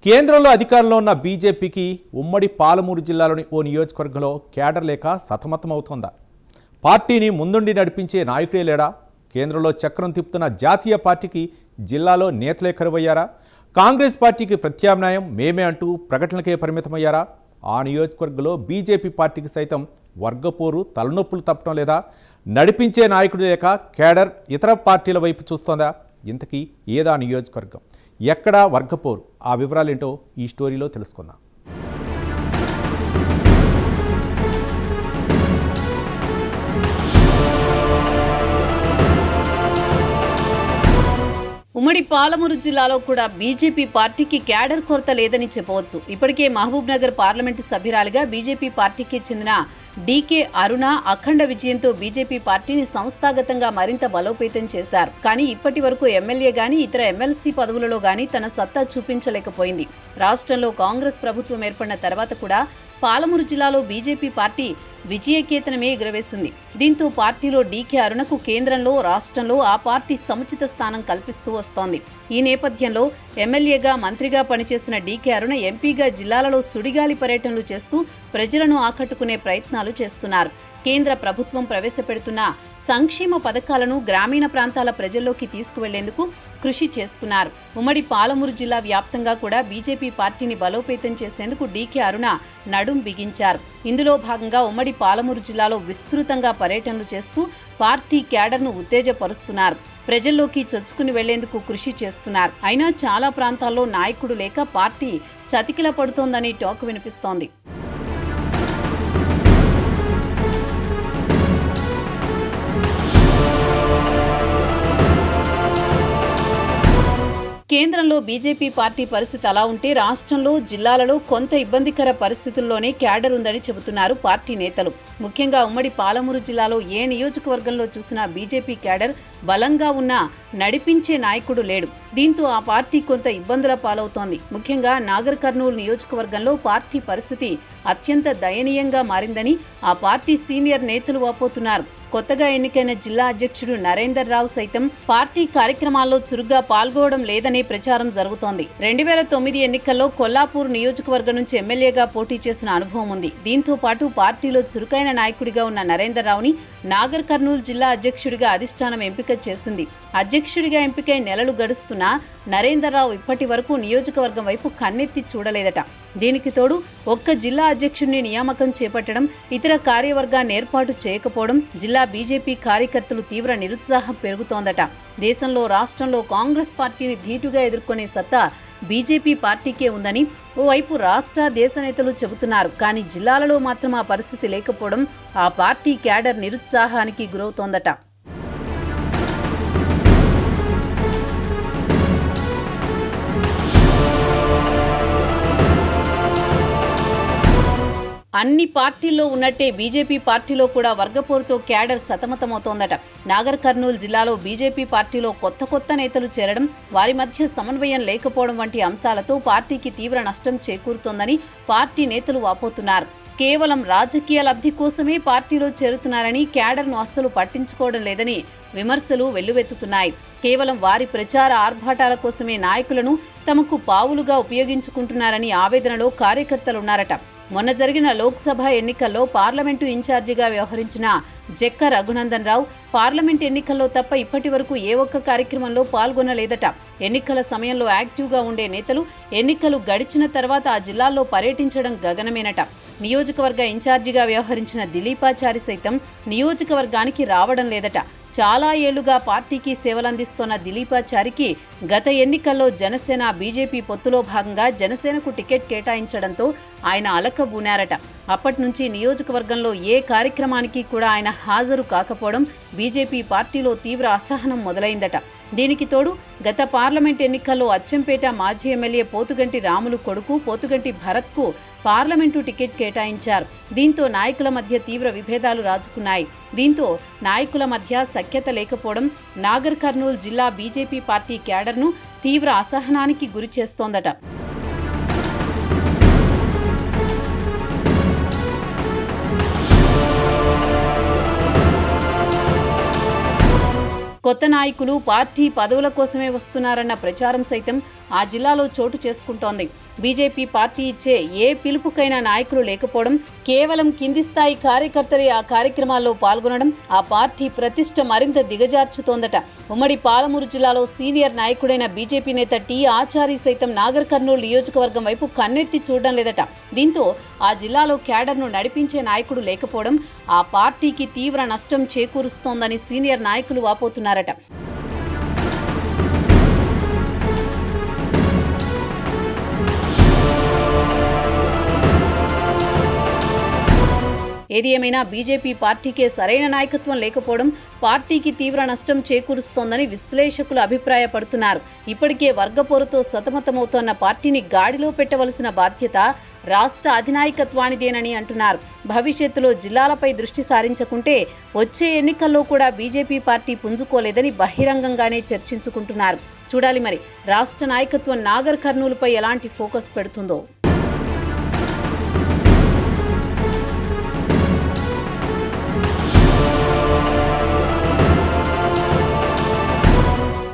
కేంద్రంలో అధికారంలో ఉన్న బీజేపీకి ఉమ్మడి పాలమూరు జిల్లాలోని ఓ నియోజకవర్గంలో కేడర్ లేక సతమతమవుతోందా? పార్టీని ముందుండి నడిపించే నాయకుడే లేడా? కేంద్రంలో చక్రం తిప్పుతున్న జాతీయ పార్టీకి జిల్లాలో నేతలే కరువయ్యారా? కాంగ్రెస్ పార్టీకి ప్రత్యామ్నాయం మేమే అంటూ ప్రకటనలకే పరిమితమయ్యారా? ఆ నియోజకవర్గంలో బీజేపీ పార్టీకి సైతం వర్గపోరు తలనొప్పులు తప్పడం లేదా? నడిపించే నాయకుడు లేక కేడర్ ఇతర పార్టీల వైపు చూస్తోందా? ఇంతకీ ఏదా నియోజకవర్గం? ఎక్కడా వర్గపోరు? ఆ వివరాలేంటో ఈ స్టోరీలో తెలుసుకుందాం. ఉమ్మడి పాలమూరు జిల్లాలో కూడా బీజేపీ పార్టీకి క్యాడర్ కొరత లేదని చెప్పవచ్చు. ఇప్పటికే మహబూబ్ నగర్ పార్లమెంటు సభ్యురాలిగా బీజేపీ పార్టీకి చెందిన డీకే అరుణ అఖండ విజయంతో బీజేపీ పార్టీని సంస్థాగతంగా మరింత బలోపేతం చేశారు. కానీ ఇప్పటి వరకు ఎమ్మెల్యే గానీ ఇతర ఎమ్మెల్సీ పదవులలో గానీ తన సత్తా చూపించలేకపోయింది. రాష్ట్రంలో కాంగ్రెస్ ప్రభుత్వం ఏర్పడిన తర్వాత కూడా పాలమూరు జిల్లాలో బీజేపీ పార్టీ విజయకేతనమే ఎగురవేసింది. దీంతో పార్టీలో డీకే అరుణకు కేంద్రంలో రాష్ట్రంలో ఆ పార్టీ సముచిత స్థానం కల్పిస్తూ వస్తోంది. ఈ నేపథ్యంలో ఎమ్మెల్యేగా మంత్రిగా పనిచేసిన డీకే అరుణ ఎంపీగా జిల్లాలలో సుడిగాలి పర్యటనలు చేస్తూ ప్రజలను ఆకట్టుకునే ప్రయత్నాలు చేస్తున్నారు. కేంద్ర ప్రభుత్వం ప్రవేశపెడుతున్న సంక్షేమ పథకాలను గ్రామీణ ప్రాంతాల ప్రజల్లోకి తీసుకువెళ్లేందుకు కృషి చేస్తున్నారు. ఉమ్మడి పాలమూరు జిల్లా వ్యాప్తంగా కూడా బీజేపీ పార్టీని బలోపేతం చేసేందుకు డీకే అరుణ నడుం బిగించారు. ఇందులో భాగంగా ఉమ్మడి పాలమూరు జిల్లాలో విస్తృతంగా పర్యటనలు చేస్తూ పార్టీ క్యాడర్ను ఉత్తేజపరుస్తున్నారు. ప్రజల్లోకి చొచ్చుకుని వెళ్లేందుకు కృషి చేస్తున్నారు. అయినా చాలా ప్రాంతాల్లో నాయకుడు లేక పార్టీ చతికిల పడుతోందని టాక్ వినిపిస్తోంది. కేంద్రంలో బీజేపీ పార్టీ పరిస్థితి అలా ఉంటే రాష్ట్రంలో జిల్లాలలో కొంత ఇబ్బందికర పరిస్థితుల్లోనే క్యాడర్ ఉందని చెబుతున్నారు పార్టీ నేతలు. ముఖ్యంగా ఉమ్మడి పాలమూరు జిల్లాలో ఏ నియోజకవర్గంలో చూసినా బీజేపీ క్యాడర్ బలంగా ఉన్నా నడిపించే నాయకుడు లేడు. దీంతో ఆ పార్టీ కొంత ఇబ్బందుల పాలవుతోంది. ముఖ్యంగా నాగర్ కర్నూలు నియోజకవర్గంలో పార్టీ పరిస్థితి అత్యంత దయనీయంగా మారిందని ఆ పార్టీ సీనియర్ నేతలు వాపోతున్నారు. కొత్తగా ఎన్నికైన జిల్లా అధ్యక్షుడు నరేందర్ రావు సైతం పార్టీ కార్యక్రమాల్లో చురుగ్గా పాల్గొనడం లేదనే ప్రచారం జరుగుతోంది. 2009 ఎన్నికల్లో కొల్లాపూర్ నియోజకవర్గం నుంచి ఎమ్మెల్యేగా పోటీ చేసిన అనుభవం ఉంది. దీంతో పాటు పార్టీలో చురుకైన నాయకుడిగా ఉన్న నరేందర్ రావుని నాగర్ కర్నూలు జిల్లా అధ్యక్షుడిగా అధిష్టానం ఎంపిక చేసింది. అధ్యక్షుడిగా ఎంపికై నెలలు గడుస్తున్నా నరేందర్ రావు ఇప్పటి వరకు నియోజకవర్గం వైపు కన్నెత్తి చూడలేదట. దీనికి తోడు ఒక్క జిల్లా అధ్యక్షుడిని నియామకం చేపట్టడం, ఇతర కార్యవర్గాన్ని ఏర్పాటు చేయకపోవడం జిల్లా బీజేపీ కార్యకర్తలు తీవ్ర నిరుత్సాహం పెరుగుతోందట. దేశంలో రాష్ట్రంలో కాంగ్రెస్ పార్టీని ధీటుగా ఎదుర్కొనే సత్తా బీజేపీ పార్టీకే ఉందని ఓవైపు రాష్ట్ర దేశ నేతలు చెబుతున్నారు. కానీ జిల్లాలలో మాత్రం ఆ పరిస్థితి లేకపోవడం ఆ పార్టీ క్యాడర్ నిరుత్సాహానికి గురవుతోందట. అన్ని పార్టీల్లో ఉన్నట్టే బీజేపీ పార్టీలో కూడా వర్గపోరుతో క్యాడర్ సతమతమవుతోందట. నాగర్ కర్నూలు జిల్లాలో బీజేపీ పార్టీలో కొత్త నేతలు చేరడం, వారి మధ్య సమన్వయం లేకపోవడం వంటి అంశాలతో పార్టీకి తీవ్ర నష్టం చేకూరుతోందని పార్టీ నేతలు వాపోతున్నారు. కేవలం రాజకీయ లబ్ధి కోసమే పార్టీలో చేరుతున్నారని, క్యాడర్ను అస్సలు పట్టించుకోవడం లేదని విమర్శలు వెల్లువెత్తుతున్నాయి. కేవలం వారి ప్రచార ఆర్భాటాల కోసమే నాయకులను తమకు పావులుగా ఉపయోగించుకుంటున్నారని ఆవేదనలో కార్యకర్తలున్నారట. మొన్న జరిగిన లోక్సభ ఎన్నికల్లో పార్లమెంటు ఇన్ఛార్జిగా వ్యవహరించిన జక్క రఘునందన్ రావు పార్లమెంట్ ఎన్నికల్లో తప్ప ఇప్పటి వరకు ఏ ఒక్క కార్యక్రమంలో పాల్గొనలేదట. ఎన్నికల సమయంలో యాక్టివ్గా ఉండే నేతలు ఎన్నికలు గడిచిన తర్వాత ఆ జిల్లాల్లో పర్యటించడం గగనమేనట. నియోజకవర్గ ఇన్ఛార్జిగా వ్యవహరించిన దిలీపాచారి సైతం నియోజకవర్గానికి రావడం లేదట. చాలా ఏళ్లుగా పార్టీకి సేవలందిస్తున్న దిలీపాచారికి గత ఎన్నికల్లో జనసేన బీజేపీ పొత్తులో భాగంగా జనసేనకు టికెట్ కేటాయించడంతో ఆయన అలకబూనారట. అప్పటి నుంచి నియోజకవర్గంలో ఏ కార్యక్రమానికి కూడా ఆయన హాజరు కాకపోవడం బీజేపీ పార్టీలో తీవ్ర అసహనం మొదలైందట. దీనికి తోడు గత పార్లమెంట్ ఎన్నికల్లో అచ్చంపేట మాజీ ఎమ్మెల్యే పోతుగంటి రాములు కొడుకు పోతుగంటి భరత్కు పార్లమెంటు టికెట్ కేటాయించారు. దీంతో నాయకుల మధ్య తీవ్ర విభేదాలు రాజుకున్నాయి. దీంతో నాయకుల మధ్య సఖ్యత లేకపోవడం నాగర్ కర్నూలు జిల్లా బీజేపీ పార్టీ క్యాడర్ను తీవ్ర అసహనానికి గురి చేస్తోందట. కొత్త నాయకులు పార్టీ పదవుల కోసమే వస్తున్నారన్న ప్రచారం సైతం ఆ జిల్లాలో చోటు చేసుకుంటోంది. బీజేపీ పార్టీ ఇచ్చే ఏ పిలుపుకైనా నాయకులు లేకపోవడం, కేవలం కింది స్థాయి కార్యకర్తలే ఆ కార్యక్రమాల్లో పాల్గొనడం ఆ పార్టీ ప్రతిష్ట మరింత దిగజార్చుతోందట. ఉమ్మడి పాలమూరు జిల్లాలో సీనియర్ నాయకుడైన బీజేపీ నేత టి ఆచారి సైతం నాగర్ కర్నూలు నియోజకవర్గం వైపు కన్నెత్తి చూడడం లేదట. దీంతో ఆ జిల్లాలో క్యాడర్ను నడిపించే నాయకుడు లేకపోవడం ఆ పార్టీకి తీవ్ర నష్టం చేకూరుస్తోందని సీనియర్ నాయకులు వాపోతున్నారట. ఏది ఏమైనా బీజేపీ పార్టీకే సరైన నాయకత్వం లేకపోవడం పార్టీకి తీవ్ర నష్టం చేకూరుస్తోందని విశ్లేషకులు అభిప్రాయపడుతున్నారు. ఇప్పటికే వర్గపోరుతో సతమతమవుతోన్న పార్టీని గాడిలో పెట్టవలసిన బాధ్యత రాష్ట్ర అధినాయకత్వానిదేనని అంటున్నారు. భవిష్యత్తులో జిల్లాలపై దృష్టి సారించకుంటే వచ్చే ఎన్నికల్లో కూడా బీజేపీ పార్టీ పుంజుకోలేదని బహిరంగంగానే చర్చించుకుంటున్నారు. చూడాలి మరి రాష్ట్ర నాయకత్వం నాగర్ కర్నూలుపై ఎలాంటి ఫోకస్ పెడుతుందో.